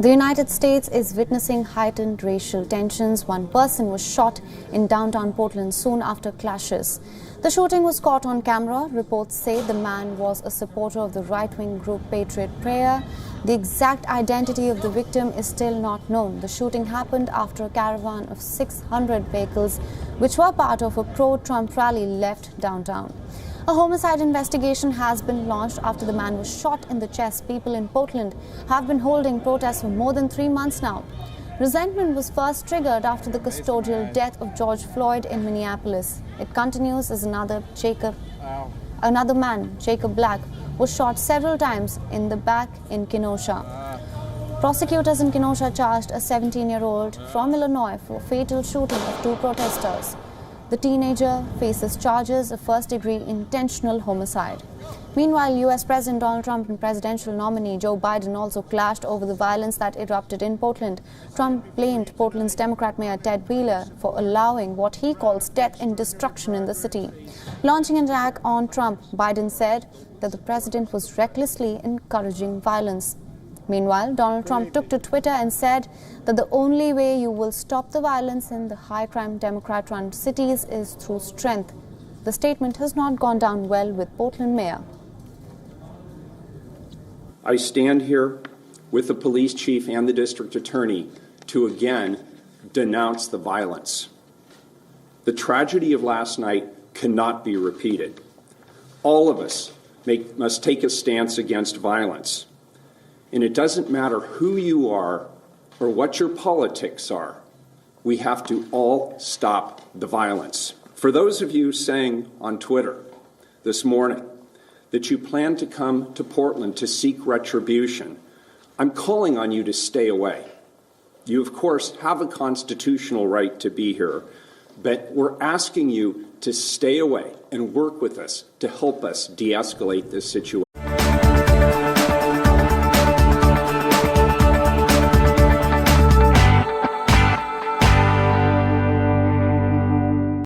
The United States is witnessing heightened racial tensions. One person was shot in downtown Portland soon after clashes. The shooting was caught on camera. Reports say the man was a supporter of the right-wing group Patriot Prayer. The exact identity of the victim is still not known. The shooting happened after a caravan of 600 vehicles, which were part of a pro-Trump rally, left downtown. A homicide investigation has been launched after the man was shot in the chest. People in Portland have been holding protests for more than 3 months now. Resentment was first triggered after the custodial death of George Floyd in Minneapolis. It continues as another man, Jacob Black, was shot several times in the back in Kenosha. Prosecutors in Kenosha charged a 17-year-old from Illinois for fatal shooting of 2 protesters. The teenager faces charges of first-degree intentional homicide. Meanwhile, U.S. President Donald Trump and presidential nominee Joe Biden also clashed over the violence that erupted in Portland. Trump blamed Portland's Democrat Mayor Ted Wheeler for allowing what he calls death and destruction in the city. Launching an attack on Trump, Biden said that the president was recklessly encouraging violence. Meanwhile, Donald Trump took to Twitter and said that the only way you will stop the violence in the high-crime Democrat-run cities is through strength. The statement has not gone down well with Portland Mayor. I stand here with the police chief and the district attorney to again denounce the violence. The tragedy of last night cannot be repeated. All of us must take a stance against violence. And it doesn't matter who you are or what your politics are. We have to all stop the violence. For those of you saying on Twitter this morning that you plan to come to Portland to seek retribution, I'm calling on you to stay away. You, of course, have a constitutional right to be here, but we're asking you to stay away and work with us to help us de-escalate this situation.